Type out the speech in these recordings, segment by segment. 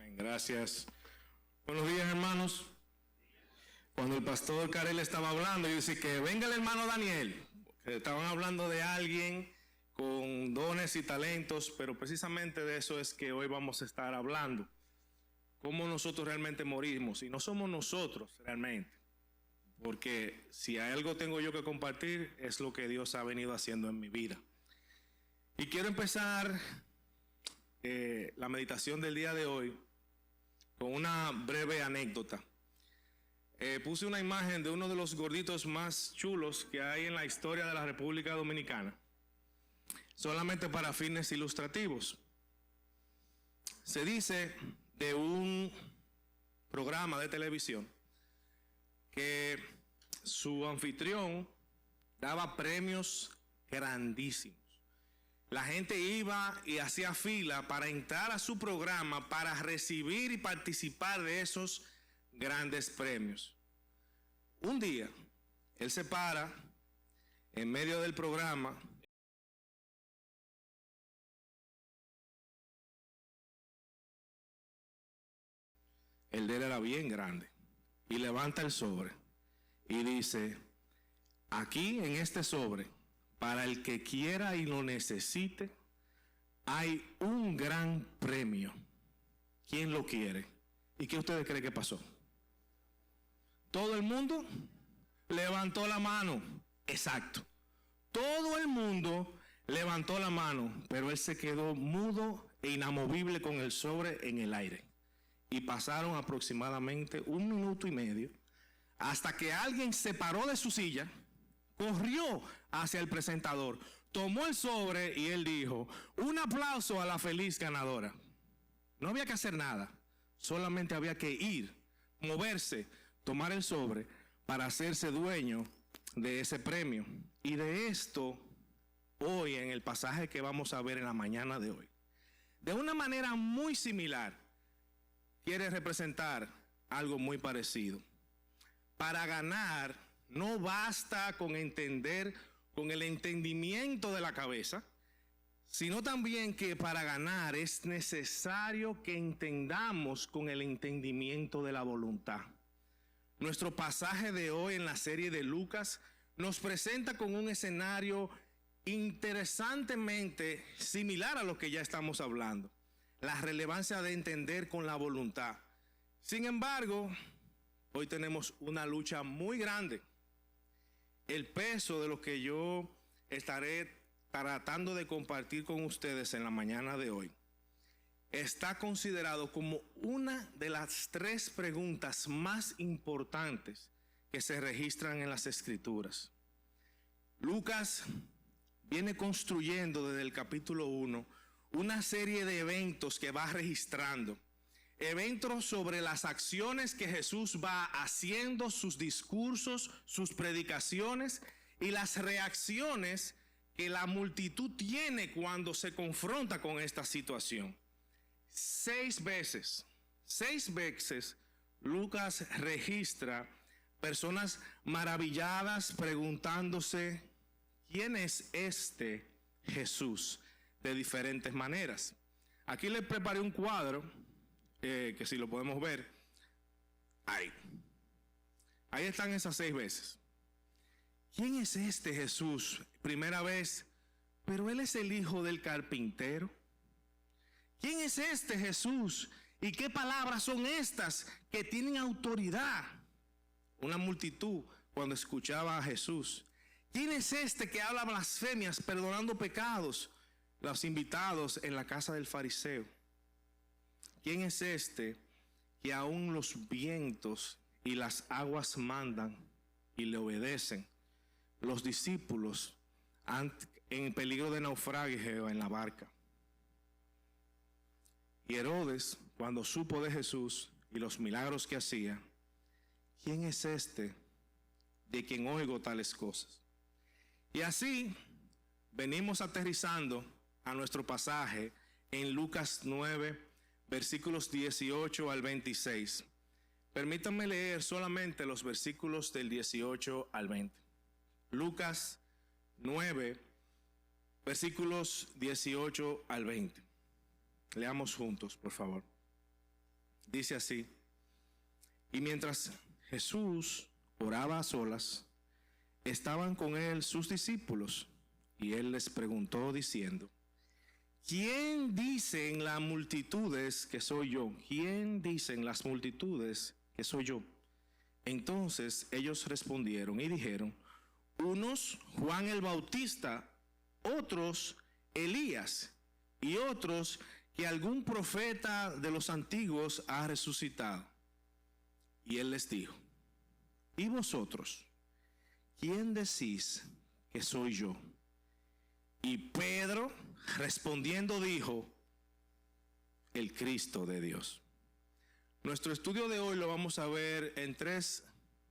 Amén. Gracias. Buenos días, hermanos. Cuando el pastor Carel estaba hablando, yo decía que venga el hermano Daniel, que estaban hablando de alguien con dones y talentos, pero precisamente de eso es que hoy vamos a estar hablando. Cómo nosotros realmente morimos, y no somos nosotros realmente, porque si hay algo tengo yo que compartir, es lo que Dios ha venido haciendo en mi vida. Y quiero empezar la meditación del día de hoy con una breve anécdota. Puse una imagen de uno de los gorditos más chulos que hay en la historia de la República Dominicana, solamente para fines ilustrativos. Se dice de un programa de televisión que su anfitrión daba premios grandísimos. La gente iba y hacía fila para entrar a su programa para recibir y participar de esos grandes premios. Un día, él se para en medio del programa el de él era bien grande, y levanta el sobre y dice: aquí en este sobre, para el que quiera y lo necesite, hay un gran premio. ¿Quién lo quiere? ¿Y qué ustedes creen que pasó? Todo el mundo levantó la mano. Exacto. Todo el mundo levantó la mano, pero él se quedó mudo e inamovible con el sobre en el aire. Y pasaron aproximadamente 1 minuto y medio hasta que alguien se paró de su silla, corrió hacia el presentador, tomó el sobre y él dijo: un aplauso a la feliz ganadora. No había que hacer nada, solamente había que ir, moverse, tomar el sobre para hacerse dueño de ese premio. Y de esto, hoy en el pasaje que vamos a ver en la mañana de hoy, de una manera muy similar, quiere representar algo muy parecido. Para ganar, no basta con entender con el entendimiento de la cabeza, sino también que para ganar es necesario que entendamos con el entendimiento de la voluntad. Nuestro pasaje de hoy en la serie de Lucas nos presenta con un escenario interesantemente similar a lo que ya estamos hablando, la relevancia de entender con la voluntad. Sin embargo, hoy tenemos una lucha muy grande. El peso de lo que yo estaré tratando de compartir con ustedes en la mañana de hoy está considerado como una de las 3 preguntas más importantes que se registran en las Escrituras. Lucas viene construyendo desde el capítulo 1 una serie de eventos que va registrando. Eventos sobre las acciones que Jesús va haciendo, sus discursos, sus predicaciones y las reacciones que la multitud tiene cuando se confronta con esta situación. 6 veces Lucas registra personas maravilladas preguntándose: ¿quién es este Jesús? De diferentes maneras. Aquí les preparé un cuadro que si lo podemos ver, ahí están esas 6 veces. ¿Quién es este Jesús? Primera vez: pero él es el hijo del carpintero. ¿Quién es este Jesús? ¿Y qué palabras son estas que tienen autoridad? Una multitud cuando escuchaba a Jesús. ¿Quién es este que habla blasfemias perdonando pecados? Los invitados en la casa del fariseo. ¿Quién es este que aún los vientos y las aguas mandan y le obedecen? Los discípulos en peligro de naufragio en la barca. Y Herodes, cuando supo de Jesús y los milagros que hacía: ¿quién es este de quien oigo tales cosas? Y así venimos aterrizando a nuestro pasaje en Lucas 9, versículos 18 al 26. Permítanme leer solamente los versículos del 18 al 20. Lucas 9, versículos 18 al 20. Leamos juntos, por favor. Dice así: y mientras Jesús oraba a solas, estaban con él sus discípulos, y él les preguntó diciendo: ¿quién dicen las multitudes que soy yo? ¿Quién dicen las multitudes que soy yo? Entonces ellos respondieron y dijeron: unos Juan el Bautista, otros Elías, y otros que algún profeta de los antiguos ha resucitado. Y él les dijo: ¿y vosotros? ¿Quién decís que soy yo? Y Pedro respondiendo dijo: el Cristo de Dios. Nuestro estudio de hoy lo vamos a ver en 3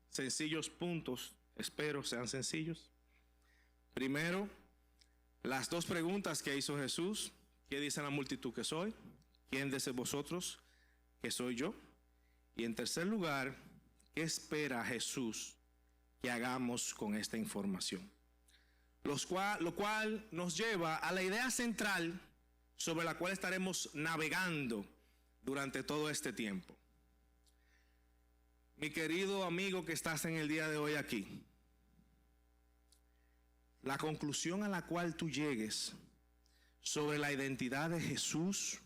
sencillos puntos, espero sean sencillos. Primero, las 2 preguntas que hizo Jesús: ¿qué dice la multitud que soy? ¿Quién dice vosotros que soy yo? Y en tercer lugar, ¿qué espera Jesús que hagamos con esta información? Lo cual nos lleva a la idea central sobre la cual estaremos navegando durante todo este tiempo. Mi querido amigo que estás en el día de hoy aquí, la conclusión a la cual tú llegues sobre la identidad de Jesús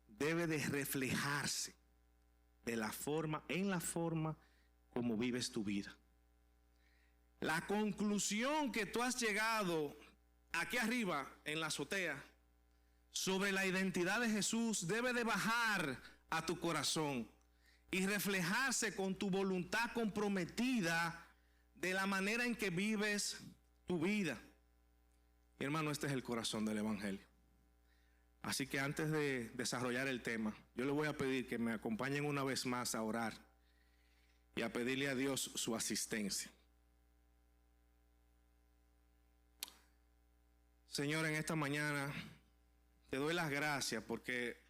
debe de reflejarse en la forma como vives tu vida. La conclusión que tú has llegado aquí arriba en la azotea sobre la identidad de Jesús debe de bajar a tu corazón y reflejarse con tu voluntad comprometida de la manera en que vives tu vida. Mi hermano, este es el corazón del Evangelio. Así que antes de desarrollar el tema, yo le voy a pedir que me acompañen una vez más a orar y a pedirle a Dios su asistencia. Señor, en esta mañana te doy las gracias porque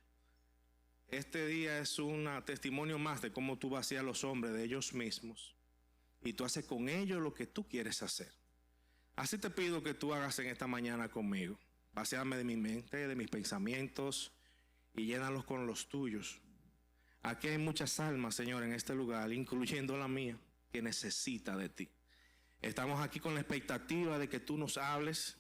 este día es un testimonio más de cómo tú vacías a los hombres de ellos mismos y tú haces con ellos lo que tú quieres hacer. Así te pido que tú hagas en esta mañana conmigo. Vacíame de mi mente, de mis pensamientos y llénalos con los tuyos. Aquí hay muchas almas, Señor, en este lugar, incluyendo la mía, que necesita de ti. Estamos aquí con la expectativa de que tú nos hables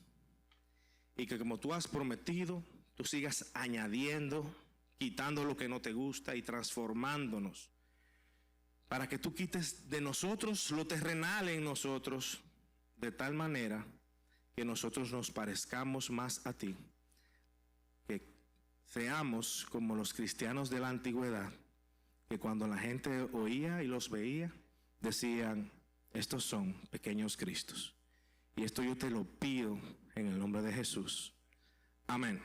y que, como tú has prometido, tú sigas añadiendo, quitando lo que no te gusta y transformándonos, para que tú quites de nosotros lo terrenal en nosotros, de tal manera que nosotros nos parezcamos más a ti, que seamos como los cristianos de la antigüedad, que cuando la gente oía y los veía, decían: estos son pequeños Cristos. Y esto yo te lo pido en el nombre de Jesús. Amén.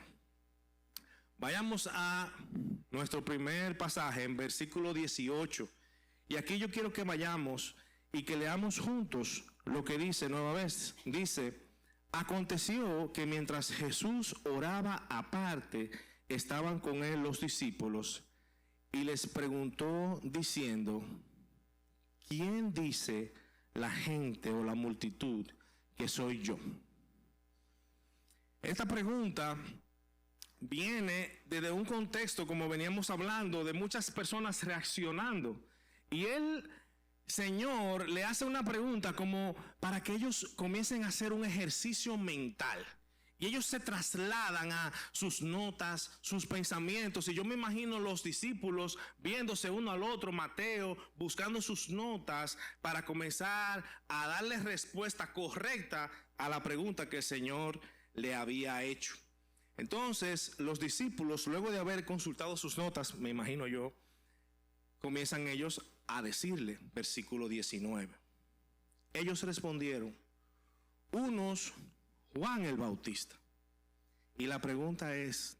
Vayamos a nuestro primer pasaje en versículo 18. Y aquí yo quiero que vayamos y que leamos juntos lo que dice nueva vez. Dice: aconteció que mientras Jesús oraba aparte, estaban con él los discípulos, y les preguntó diciendo: ¿quién dice la gente o la multitud que soy yo? Esta pregunta viene desde un contexto, como veníamos hablando, de muchas personas reaccionando. Y el Señor le hace una pregunta como para que ellos comiencen a hacer un ejercicio mental. Y ellos se trasladan a sus notas, sus pensamientos. Y yo me imagino los discípulos viéndose uno al otro, Mateo, buscando sus notas para comenzar a darle respuesta correcta a la pregunta que el Señor le había hecho. Entonces, los discípulos, luego de haber consultado sus notas, me imagino yo, comienzan ellos a decirle, versículo 19. Ellos respondieron: unos Juan el Bautista. Y la pregunta es: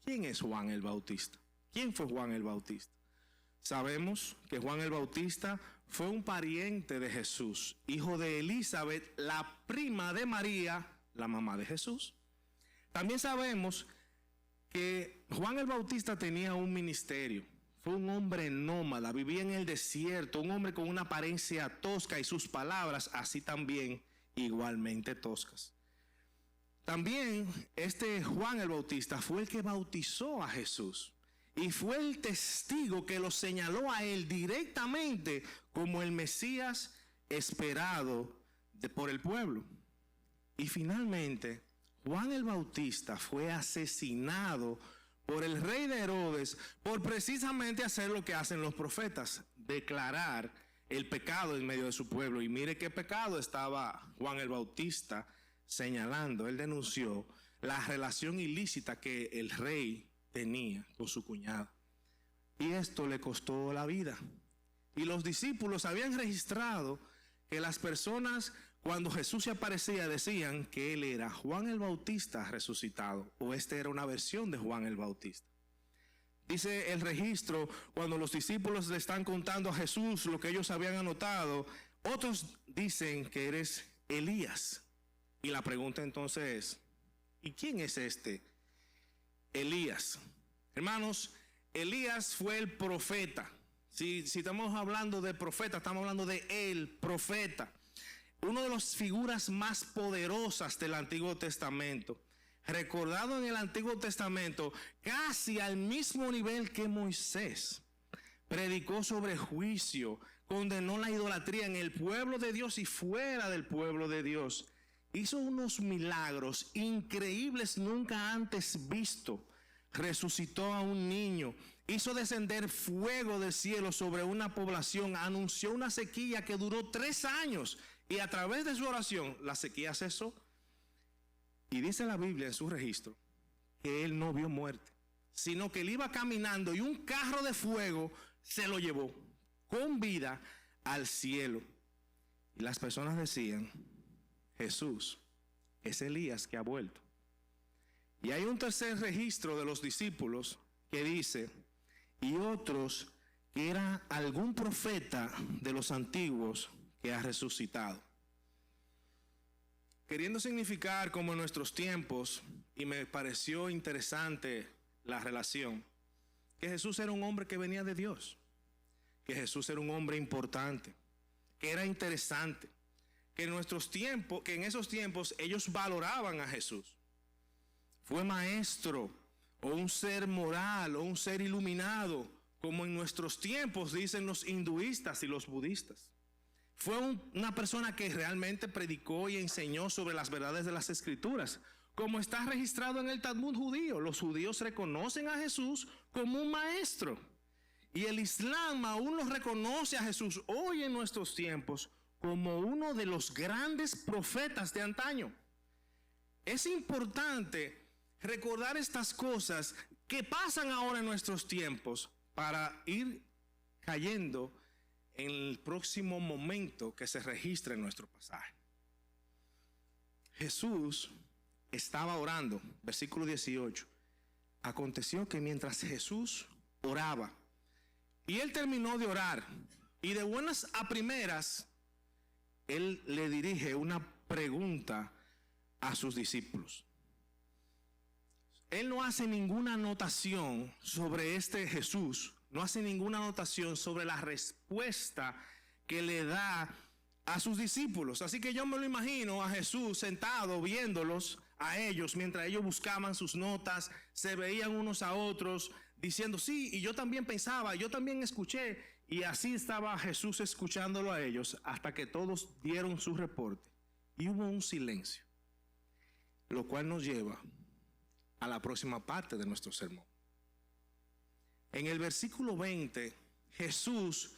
¿quién es Juan el Bautista? ¿Quién fue Juan el Bautista? Sabemos que Juan el Bautista fue un pariente de Jesús, hijo de Elizabeth, la prima de María, la mamá de Jesús. También sabemos que Juan el Bautista tenía un ministerio. Fue un hombre nómada, vivía en el desierto, un hombre con una apariencia tosca y sus palabras así también igualmente toscas. También este Juan el Bautista fue el que bautizó a Jesús. y fue el testigo que lo señaló a él directamente como el Mesías esperado por el pueblo. Y finalmente, Juan el Bautista fue asesinado por el rey de Herodes por precisamente hacer lo que hacen los profetas, declarar el pecado en medio de su pueblo. Y mire qué pecado estaba Juan el Bautista señalando. Él denunció la relación ilícita que el rey tenía con su cuñada. Y esto le costó la vida. Y los discípulos habían registrado que las personas, cuando Jesús se aparecía, decían que él era Juan el Bautista resucitado, o esta era una versión de Juan el Bautista. Dice el registro, cuando los discípulos le están contando a Jesús lo que ellos habían anotado, otros dicen que eres Elías. Y la pregunta entonces es, ¿y quién es este Elías? Hermanos, Elías fue el profeta. Si estamos hablando de profeta, estamos hablando de el profeta. Una de las figuras más poderosas del Antiguo Testamento. Recordado en el Antiguo Testamento casi al mismo nivel que Moisés. Predicó sobre juicio, condenó la idolatría en el pueblo de Dios y fuera del pueblo de Dios. Hizo unos milagros increíbles nunca antes visto. Resucitó a un niño, hizo descender fuego del cielo sobre una población, anunció una sequía que duró 3 años y a través de su oración la sequía cesó. Y dice la Biblia en su registro que él no vio muerte, sino que él iba caminando y un carro de fuego se lo llevó con vida al cielo. Y las personas decían, Jesús es Elías que ha vuelto. Y hay un tercer registro de los discípulos que dice, y otros que era algún profeta de los antiguos que ha resucitado. Queriendo significar como en nuestros tiempos, y me pareció interesante la relación, que Jesús era un hombre que venía de Dios, que Jesús era un hombre importante, que era interesante, que en esos tiempos ellos valoraban a Jesús. Fue maestro, o un ser moral, o un ser iluminado, como en nuestros tiempos dicen los hinduistas y los budistas. Fue una persona que realmente predicó y enseñó sobre las verdades de las Escrituras, como está registrado en el Talmud judío. Los judíos reconocen a Jesús como un maestro. Y el Islam aún lo reconoce a Jesús hoy en nuestros tiempos como uno de los grandes profetas de antaño. Es importante recordar estas cosas que pasan ahora en nuestros tiempos para ir cayendo en el próximo momento que se registra en nuestro pasaje. Jesús estaba orando, versículo 18. Aconteció que mientras Jesús oraba, y él terminó de orar, y de buenas a primeras, él le dirige una pregunta a sus discípulos. Él no hace ninguna anotación sobre este Jesús, no hace ninguna anotación sobre la respuesta que le da a sus discípulos. Así que yo me lo imagino a Jesús sentado viéndolos a ellos mientras ellos buscaban sus notas, se veían unos a otros diciendo sí, y yo también pensaba, yo también escuché, y así estaba Jesús escuchándolo a ellos hasta que todos dieron su reporte y hubo un silencio, lo cual nos lleva a la próxima parte de nuestro sermón. En el versículo 20, Jesús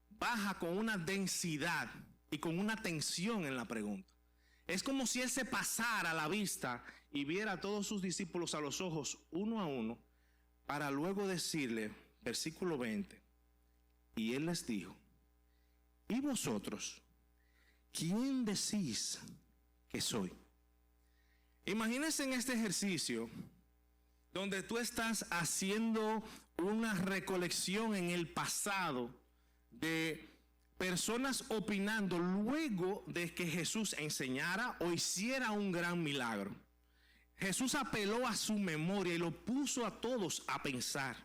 baja con una densidad y con una tensión en la pregunta. Es como si él se pasara a la vista y viera a todos sus discípulos a los ojos, uno a uno, para luego decirle, versículo 20, y él les dijo, ¿y vosotros, quién decís que soy? Imagínense en este ejercicio donde tú estás haciendo una recolección en el pasado de personas opinando luego de que Jesús enseñara o hiciera un gran milagro. Jesús apeló a su memoria y lo puso a todos a pensar.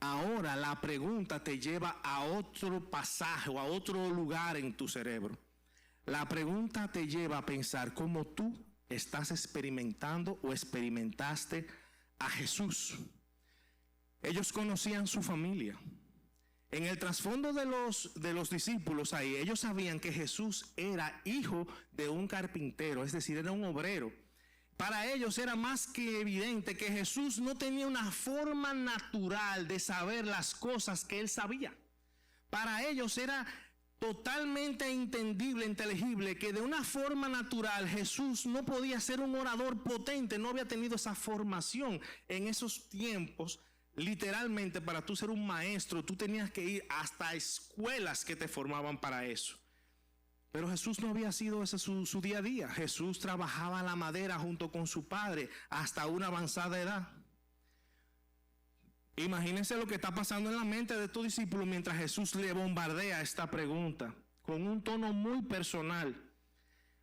Ahora la pregunta te lleva a otro pasaje o a otro lugar en tu cerebro. La pregunta te lleva a pensar cómo tú estás experimentando o experimentaste a Jesús. Ellos conocían su familia. En el trasfondo de los discípulos ahí, ellos sabían que Jesús era hijo de un carpintero, es decir, era un obrero. Para ellos era más que evidente que Jesús no tenía una forma natural de saber las cosas que él sabía. Para ellos era totalmente entendible, inteligible, que de una forma natural Jesús no podía ser un orador potente, no había tenido esa formación en esos tiempos. Literalmente, para tú ser un maestro, tú tenías que ir hasta escuelas que te formaban para eso. Pero Jesús no había sido ese su día a día. Jesús trabajaba la madera junto con su padre hasta una avanzada edad. Imagínense lo que está pasando en la mente de tu discípulo mientras Jesús le bombardea esta pregunta con un tono muy personal.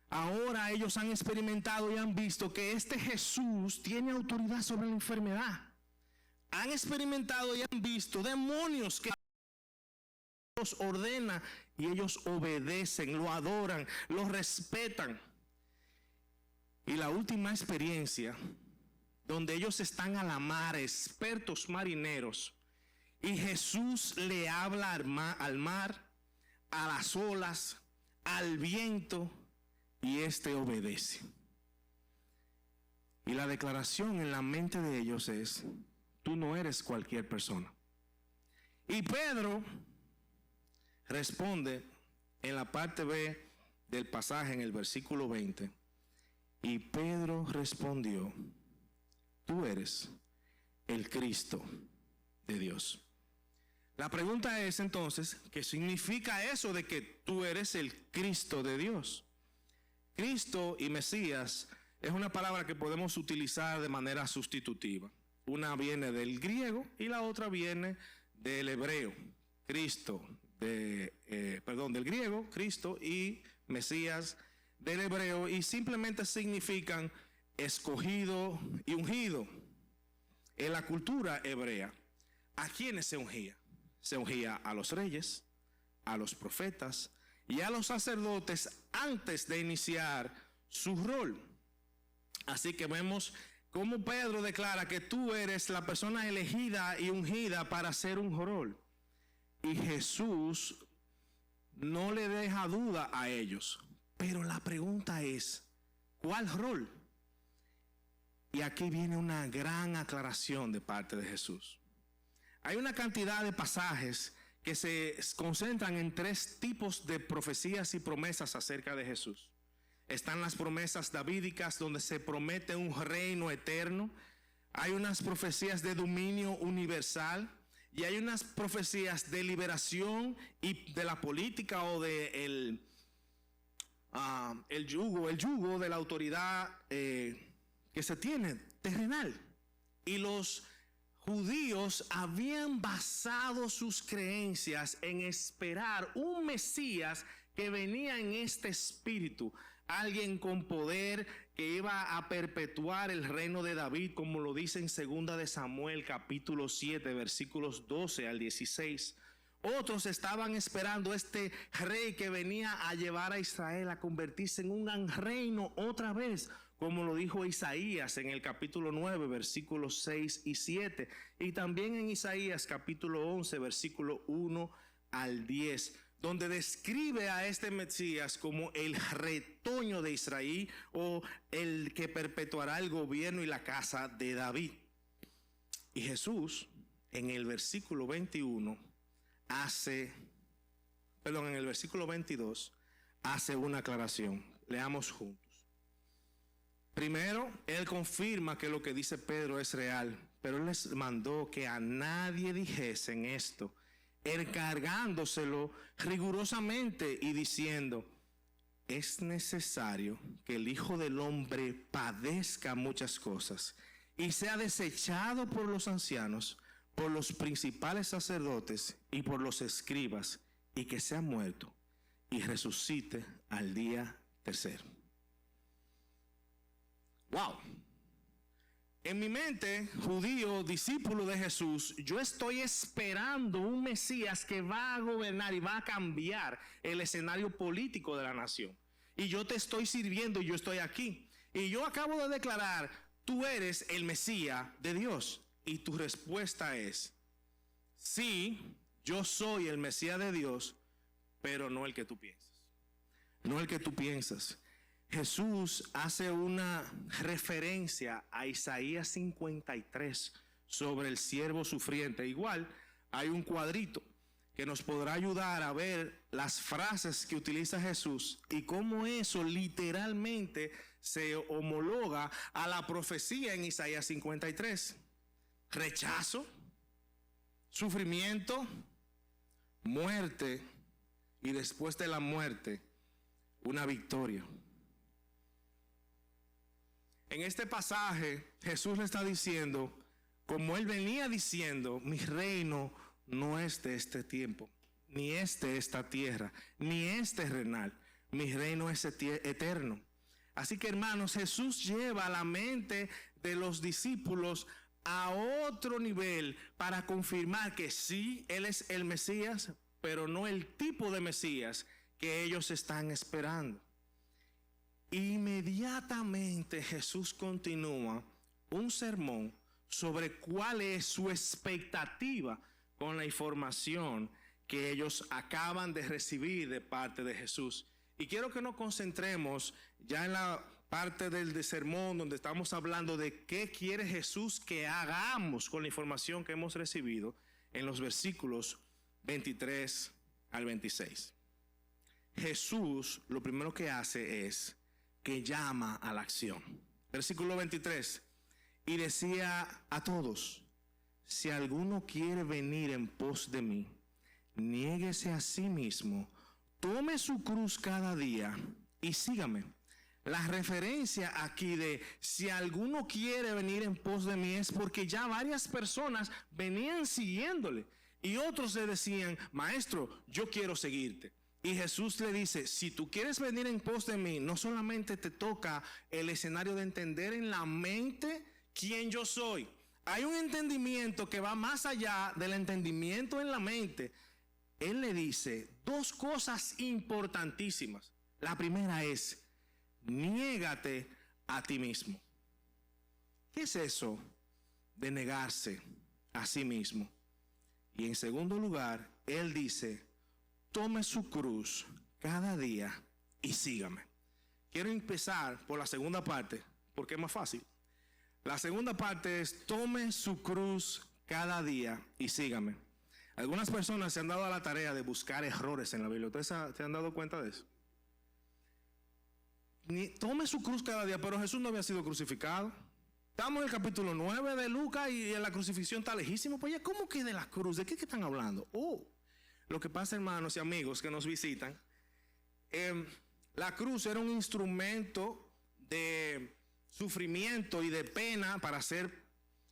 Ahora ellos han experimentado y han visto que este Jesús tiene autoridad sobre la enfermedad. Han experimentado y han visto demonios que los ordena y ellos obedecen, lo adoran, lo respetan. Y la última experiencia, donde ellos están a la mar, expertos marineros, y Jesús le habla al mar, a las olas, al viento, y éste obedece. Y la declaración en la mente de ellos es: tú no eres cualquier persona. Y Pedro responde en la parte B del pasaje, en el versículo 20. Y Pedro respondió: tú eres el Cristo de Dios. La pregunta es entonces, ¿qué significa eso de que tú eres el Cristo de Dios? Cristo y Mesías es una palabra que podemos utilizar de manera sustitutiva. Una viene del griego y la otra viene del hebreo. Del griego, Cristo, y Mesías del hebreo, y simplemente significan escogido y ungido. En la cultura hebrea, ¿a quiénes se ungía? Se ungía a los reyes, a los profetas y a los sacerdotes antes de iniciar su rol. Así que vemos cómo Pedro declara que tú eres la persona elegida y ungida para hacer un rol. Y Jesús no le deja duda a ellos. Pero la pregunta es, ¿cuál rol? Y aquí viene una gran aclaración de parte de Jesús. Hay una cantidad de pasajes que se concentran en tres tipos de profecías y promesas acerca de Jesús. Están las promesas davídicas, donde se promete un reino eterno. Hay unas profecías de dominio universal. Y hay unas profecías de liberación y de la política o de el yugo de la autoridad que se tiene terrenal. Y los judíos habían basado sus creencias en esperar un Mesías que venía en este espíritu, alguien con poder que iba a perpetuar el reino de David, como lo dice en 2 de Samuel capítulo 7 versículos 12 al 16. Otros estaban esperando este rey que venía a llevar a Israel a convertirse en un gran reino otra vez, como lo dijo Isaías en el capítulo 9 versículos 6 y 7, y también en Isaías capítulo 11 versículo 1 al 10, donde describe a este Mesías como el retoño de Israel, o el que perpetuará el gobierno y la casa de David. Y Jesús en el versículo 22 hace una aclaración. Leamos juntos. Primero, él confirma que lo que dice Pedro es real, pero él les mandó que a nadie dijesen esto, encargándoselo rigurosamente y diciendo: es necesario que el Hijo del Hombre padezca muchas cosas y sea desechado por los ancianos, por los principales sacerdotes y por los escribas, y que sea muerto y resucite al día tercero. Wow. En mi mente, judío, discípulo de Jesús, yo estoy esperando un Mesías que va a gobernar y va a cambiar el escenario político de la nación. Y yo te estoy sirviendo y yo estoy aquí. Y yo acabo de declarar: tú eres el Mesías de Dios. Y tu respuesta es: sí, yo soy el Mesías de Dios, pero no el que tú piensas. No el que tú piensas. Jesús hace una referencia a Isaías 53 sobre el siervo sufriente. Igual hay un cuadrito que nos podrá ayudar a ver las frases que utiliza Jesús y cómo eso literalmente se homologa a la profecía en Isaías 53. Rechazo, sufrimiento, muerte y después de la muerte, una victoria. En este pasaje Jesús le está diciendo, como él venía diciendo, mi reino no es de este tiempo, ni es de esta tierra, ni es terrenal, mi reino es eterno. Así que, hermanos, Jesús lleva la mente de los discípulos a otro nivel para confirmar que sí, él es el Mesías, pero no el tipo de Mesías que ellos están esperando. Inmediatamente Jesús continúa un sermón sobre cuál es su expectativa con la información que ellos acaban de recibir de parte de Jesús. Y quiero que nos concentremos ya en la parte del sermón donde estamos hablando de qué quiere Jesús que hagamos con la información que hemos recibido en los versículos 23 al 26. Jesús lo primero que hace es que llama a la acción. Versículo 23. Y decía a todos, si alguno quiere venir en pos de mí, niéguese a sí mismo, tome su cruz cada día y sígame. La referencia aquí de si alguno quiere venir en pos de mí es porque ya varias personas venían siguiéndole y otros le decían, maestro, yo quiero seguirte. Y Jesús le dice, si tú quieres venir en pos de mí, no solamente te toca el escenario de entender en la mente quién yo soy. Hay un entendimiento que va más allá del entendimiento en la mente. Él le dice dos cosas importantísimas. La primera es, niégate a ti mismo. ¿Qué es eso de negarse a sí mismo? Y en segundo lugar, él dice, tome su cruz cada día y sígame. Quiero empezar por la segunda parte, porque es más fácil. La segunda parte es, tome su cruz cada día y sígame. Algunas personas se han dado a la tarea de buscar errores en la Biblia. ¿Ustedes se han dado cuenta de eso? Tome su cruz cada día, pero Jesús no había sido crucificado. Estamos en el capítulo 9 de Lucas y en la crucifixión está lejísimo. Pues ya, ¿cómo que de la cruz? ¿De qué están hablando? Lo que pasa, hermanos y amigos que nos visitan, la cruz era un instrumento de sufrimiento y de pena para hacer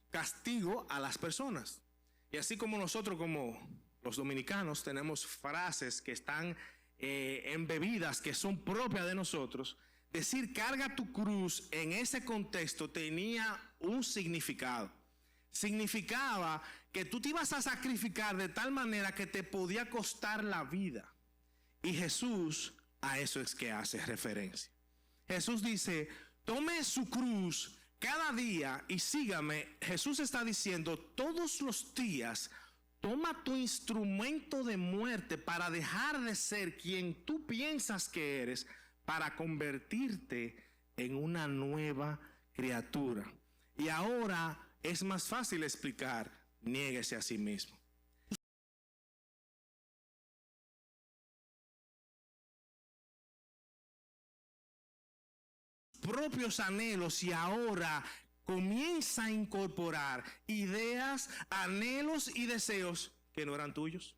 castigo a las personas. Y así como nosotros, como los dominicanos, tenemos frases que están embebidas, que son propias de nosotros, decir carga tu cruz en ese contexto tenía un significado. Significaba que tú te ibas a sacrificar de tal manera que te podía costar la vida. Y Jesús a eso es que hace referencia. Jesús dice, tome su cruz cada día y sígame. Jesús está diciendo, todos los días, toma tu instrumento de muerte para dejar de ser quien tú piensas que eres, para convertirte en una nueva criatura. Y ahora es más fácil explicar, niéguese a sí mismo. Propios anhelos y ahora comienza a incorporar ideas, anhelos y deseos que no eran tuyos.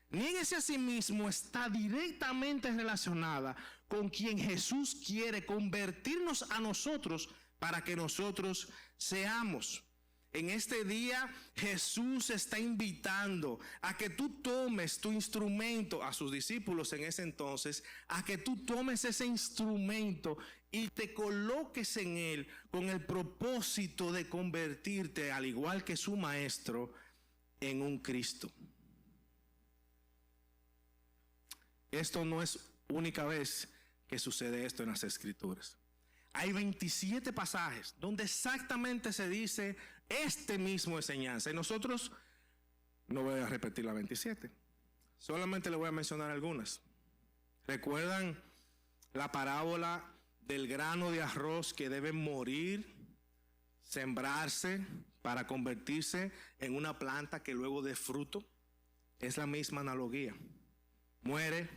Niéguese a sí mismo está directamente relacionada con quien Jesús quiere convertirnos a nosotros para que nosotros seamos. En este día Jesús está invitando a que tú tomes tu instrumento, a sus discípulos en ese entonces, a que tú tomes ese instrumento y te coloques en él con el propósito de convertirte, al igual que su maestro, en un Cristo. Esto no es única vez que sucede esto en las Escrituras. Hay 27 pasajes donde exactamente se dice este mismo enseñanza. Y nosotros No voy a repetir la 27. Solamente le voy a mencionar algunas. ¿Recuerdan la parábola del grano de arroz que debe morir, sembrarse para convertirse en una planta que luego dé fruto? Es la misma analogía. Muere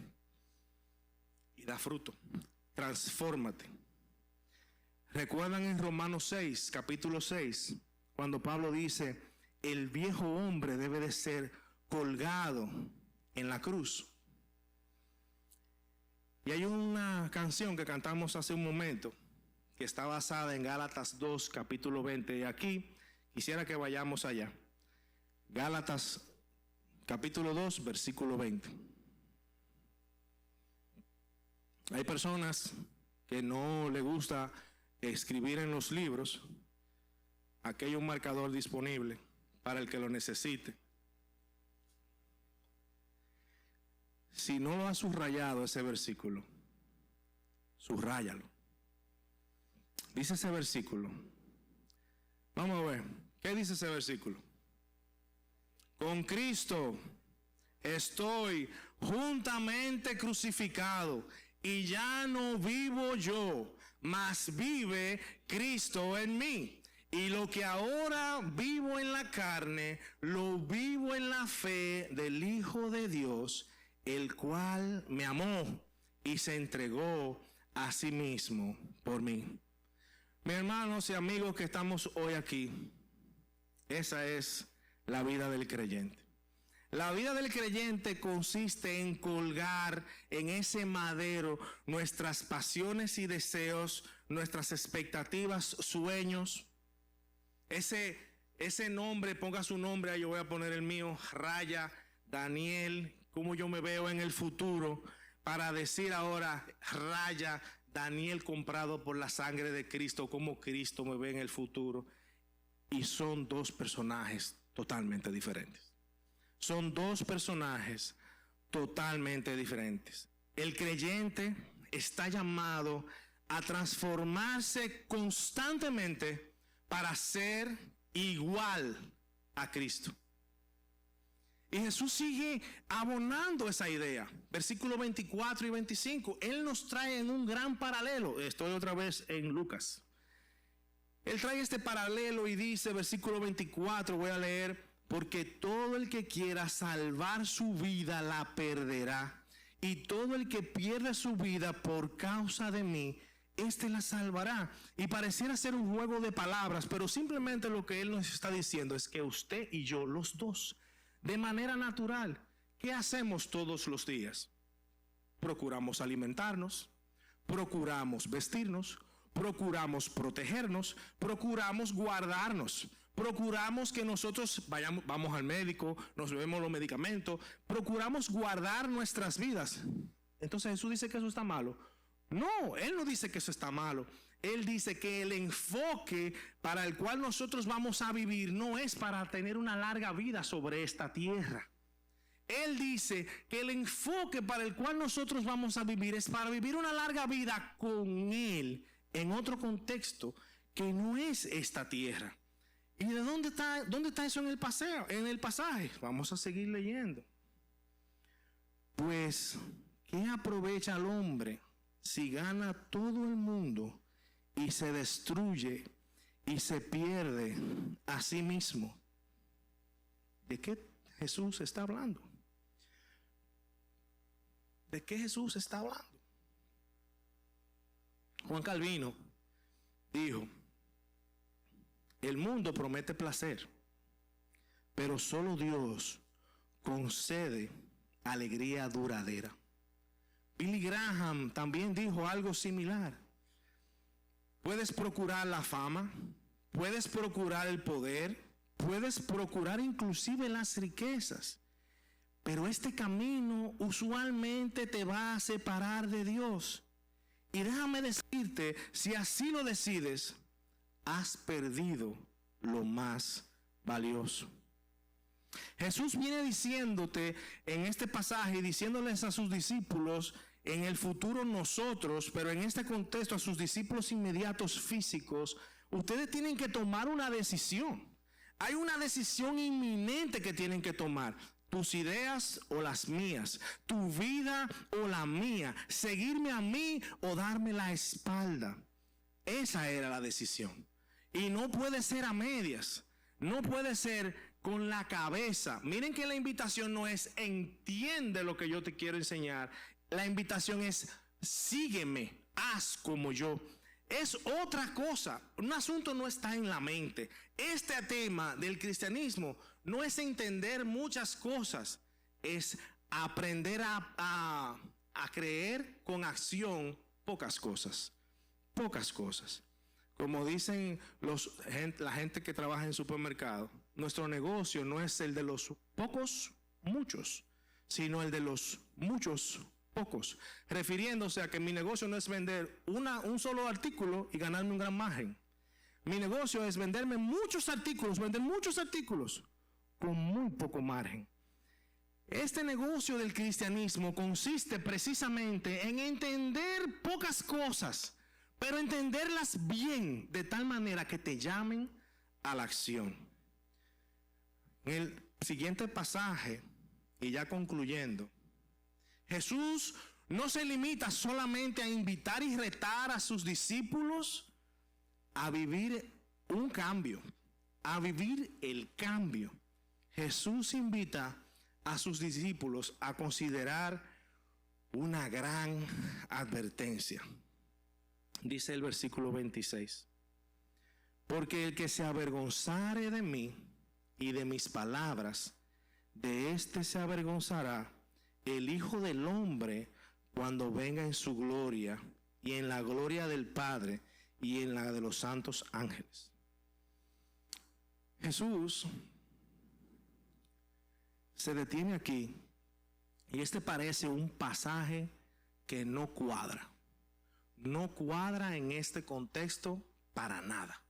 y da fruto. Transfórmate. ¿Recuerdan en Romanos 6, capítulo 6, cuando Pablo dice, el viejo hombre debe de ser colgado en la cruz? Y hay una canción que cantamos hace un momento que está basada en Gálatas 2, capítulo 20. Y aquí quisiera que vayamos allá. Gálatas, capítulo 2, versículo 20. Hay personas que no les gusta escribir en los libros. Aquí hay un marcador disponible para el que lo necesite. Si no lo has subrayado ese versículo, subráyalo. Dice ese versículo. Vamos a ver, ¿qué dice ese versículo? Con Cristo estoy juntamente crucificado, y ya no vivo yo, mas vive Cristo en mí. Y lo que ahora vivo en la carne, lo vivo en la fe del Hijo de Dios, el cual me amó y se entregó a sí mismo por mí. Mis hermanos y amigos que estamos hoy aquí, esa es la vida del creyente. La vida del creyente consiste en colgar en ese madero nuestras pasiones y deseos, nuestras expectativas, sueños. Ese nombre, ponga su nombre, ahí yo voy a poner el mío, Raya, Daniel, cómo yo me veo en el futuro, para decir ahora, Raya, Daniel comprado por la sangre de Cristo, cómo Cristo me ve en el futuro. Y son dos personajes totalmente diferentes. Son dos personajes totalmente diferentes. El creyente está llamado a transformarse constantemente para ser igual a Cristo. Y Jesús sigue abonando esa idea. Versículos 24 y 25. Él nos trae en un gran paralelo. Estoy otra vez en Lucas. Él trae este paralelo y dice, versículo 24, voy a leer, porque todo el que quiera salvar su vida la perderá, y todo el que pierda su vida por causa de mí, éste la salvará. Y pareciera ser un juego de palabras, pero simplemente lo que él nos está diciendo es que usted y yo, los dos, de manera natural, ¿qué hacemos todos los días? Procuramos alimentarnos, procuramos vestirnos, procuramos protegernos, procuramos guardarnos, procuramos que nosotros vamos al médico, nos bebemos los medicamentos, procuramos guardar nuestras vidas. Entonces Jesús dice que eso está malo. No, Él no dice que eso está malo. Él dice que el enfoque para el cual nosotros vamos a vivir no es para tener una larga vida sobre esta tierra. Él dice que el enfoque para el cual nosotros vamos a vivir es para vivir una larga vida con Él en otro contexto que no es esta tierra. ¿Y de dónde está eso en el pasaje? Vamos a seguir leyendo. Pues, ¿qué aprovecha el hombre si gana todo el mundo y se destruye y se pierde a sí mismo? ¿De qué Jesús está hablando? ¿De qué Jesús está hablando? Juan Calvino dijo, el mundo promete placer, pero solo Dios concede alegría duradera. Billy Graham también dijo algo similar. Puedes procurar la fama, puedes procurar el poder, puedes procurar inclusive las riquezas, pero este camino usualmente te va a separar de Dios. Y déjame decirte, si así lo decides, has perdido lo más valioso. Jesús viene diciéndote en este pasaje, diciéndoles a sus discípulos, en el futuro nosotros, pero en este contexto a sus discípulos inmediatos físicos, ustedes tienen que tomar una decisión. Hay una decisión inminente que tienen que tomar. Tus ideas o las mías, tu vida o la mía, seguirme a mí o darme la espalda. Esa era la decisión. Y no puede ser a medias, no puede ser con la cabeza. Miren que la invitación no es entiende lo que yo te quiero enseñar. La invitación es sígueme, haz como yo. Es otra cosa. Un asunto no está en la mente. Este tema del cristianismo no es entender muchas cosas, es aprender a creer con acción pocas cosas. Pocas cosas. Como dicen la gente que trabaja en supermercado, nuestro negocio no es el de los pocos, muchos, sino el de los muchos, pocos. Refiriéndose a que mi negocio no es vender un solo artículo y ganarme un gran margen. Mi negocio es vender muchos artículos con muy poco margen. Este negocio del cristianismo consiste precisamente en entender pocas cosas, pero entenderlas bien, de tal manera que te llamen a la acción. En el siguiente pasaje, y ya concluyendo, Jesús no se limita solamente a invitar y retar a sus discípulos a vivir un cambio, a vivir el cambio. Jesús invita a sus discípulos a considerar una gran advertencia. Dice el versículo 26. Porque el que se avergonzare de mí y de mis palabras, de éste se avergonzará el Hijo del Hombre cuando venga en su gloria y en la gloria del Padre y en la de los santos ángeles. Jesús se detiene aquí y este parece un pasaje que no cuadra. No cuadra en este contexto para nada.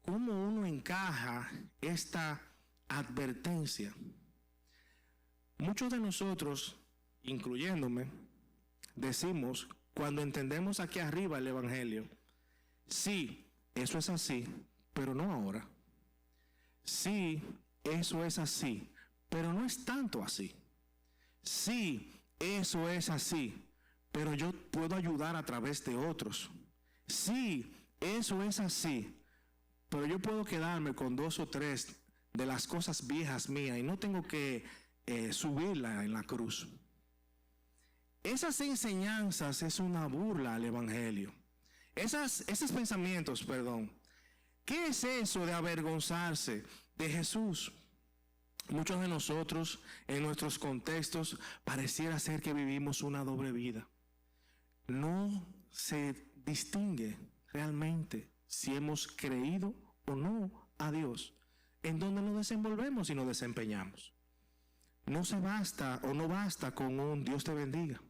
¿Cómo uno encaja esta advertencia? Muchos de nosotros, incluyéndome, decimos, cuando entendemos aquí arriba el Evangelio, sí, eso es así, pero no ahora. Sí, eso es así, pero no es tanto así. Sí, eso es así, pero yo puedo ayudar a través de otros. Sí, eso es así, pero yo puedo quedarme con 2 o 3 de las cosas viejas mías y no tengo que subirla en la cruz. Esas enseñanzas es una burla al Evangelio. Esos pensamientos, ¿qué es eso de avergonzarse de Jesús? Muchos de nosotros en nuestros contextos pareciera ser que vivimos una doble vida. No se distingue realmente si hemos creído o no a Dios, en donde nos desenvolvemos y nos desempeñamos. No basta con un Dios te bendiga.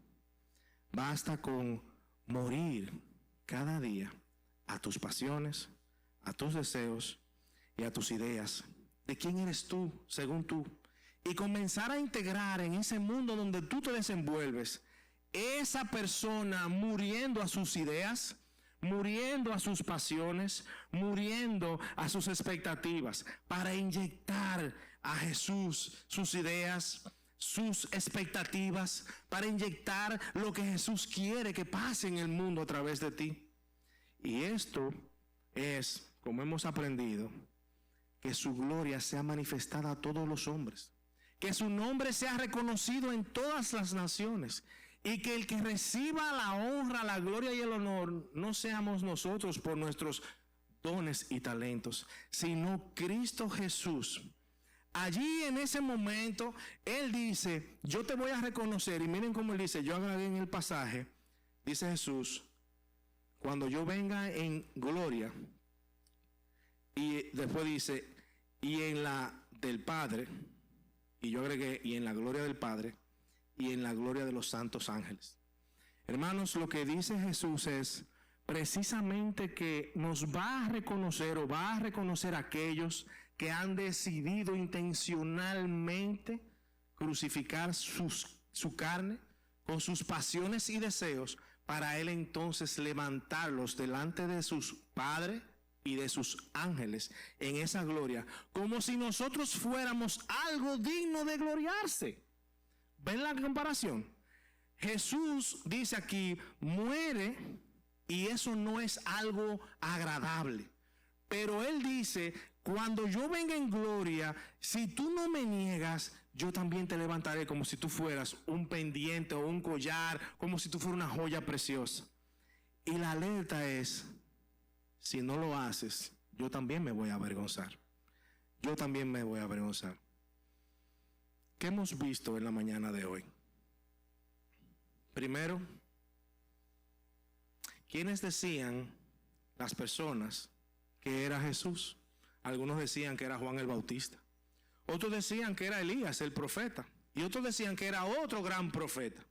Basta con morir cada día a tus pasiones, a tus deseos y a tus ideas. ¿De quién eres tú, según tú? Y comenzar a integrar en ese mundo donde tú te desenvuelves, esa persona muriendo a sus ideas, muriendo a sus pasiones, muriendo a sus expectativas, para inyectar a Jesús sus ideas, sus expectativas, para inyectar lo que Jesús quiere que pase en el mundo a través de ti. Y esto es, como hemos aprendido, que su gloria sea manifestada a todos los hombres, que su nombre sea reconocido en todas las naciones, y que el que reciba la honra, la gloria y el honor no seamos nosotros por nuestros dones y talentos, sino Cristo Jesús. Allí en ese momento Él dice, yo te voy a reconocer, y miren cómo Él dice, yo agregué en el pasaje, dice Jesús, cuando yo venga en gloria, y después dice, y en la del Padre, y yo agregué, y en la gloria del Padre, y en la gloria de los santos ángeles. Hermanos, lo que dice Jesús es precisamente que nos va a reconocer o va a reconocer a aquellos que han decidido intencionalmente crucificar su carne con sus pasiones y deseos, para Él entonces levantarlos delante de sus Padre y de sus ángeles en esa gloria, como si nosotros fuéramos algo digno de gloriarse. ¿Ven la comparación? Jesús dice aquí, muere, y eso no es algo agradable. Pero Él dice, cuando yo venga en gloria, si tú no me niegas, yo también te levantaré como si tú fueras un pendiente o un collar, como si tú fueras una joya preciosa. Y la alerta es, si no lo haces, yo también me voy a avergonzar. Yo también me voy a avergonzar. ¿Qué hemos visto en la mañana de hoy? Primero, ¿quiénes decían las personas que era Jesús? Algunos decían que era Juan el Bautista. Otros decían que era Elías, el profeta. Y otros decían que era otro gran profeta.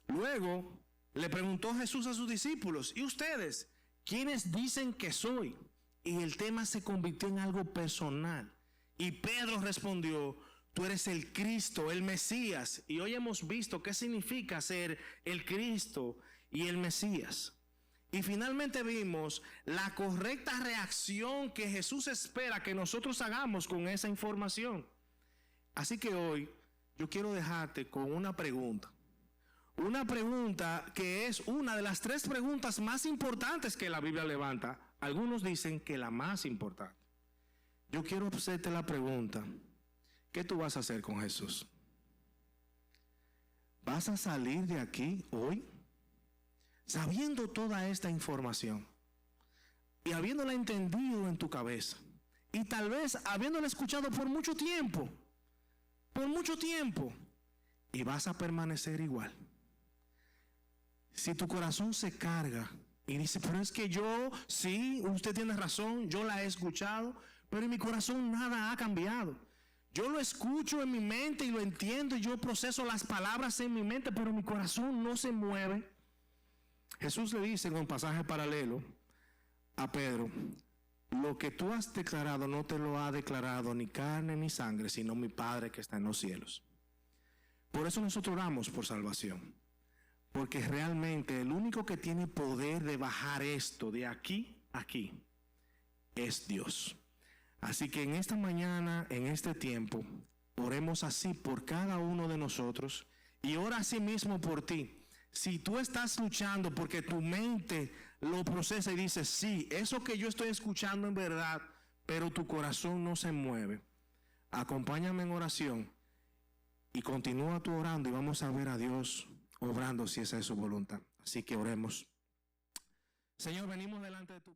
Luego le preguntó Jesús a sus discípulos, ¿y ustedes? ¿Quiénes dicen que soy? Y el tema se convirtió en algo personal. Y Pedro respondió, tú eres el Cristo, el Mesías. Y hoy hemos visto qué significa ser el Cristo y el Mesías. Y finalmente vimos la correcta reacción que Jesús espera que nosotros hagamos con esa información. Así que hoy yo quiero dejarte con una pregunta. Una pregunta que es una de las 3 preguntas más importantes que la Biblia levanta. Algunos dicen que la más importante. Yo quiero hacerte la pregunta. ¿Qué tú vas a hacer con Jesús? ¿Vas a salir de aquí hoy sabiendo toda esta información y habiéndola entendido en tu cabeza y tal vez habiéndola escuchado por mucho tiempo, y vas a permanecer igual? Si tu corazón se carga y dice, pero es que yo, sí, usted tiene razón, yo la he escuchado, pero en mi corazón nada ha cambiado. Yo lo escucho en mi mente y lo entiendo y yo proceso las palabras en mi mente, pero mi corazón no se mueve. Jesús le dice en un pasaje paralelo a Pedro, lo que tú has declarado no te lo ha declarado ni carne ni sangre, sino mi Padre que está en los cielos. Por eso nosotros oramos por salvación, porque realmente el único que tiene poder de bajar esto de aquí a aquí es Dios. Así que en esta mañana, en este tiempo, oremos así por cada uno de nosotros y ora así mismo por ti. Si tú estás luchando porque tu mente lo procesa y dice, sí, eso que yo estoy escuchando en verdad, pero tu corazón no se mueve, acompáñame en oración y continúa tú orando y vamos a ver a Dios obrando si esa es su voluntad. Así que oremos. Señor, venimos delante de tu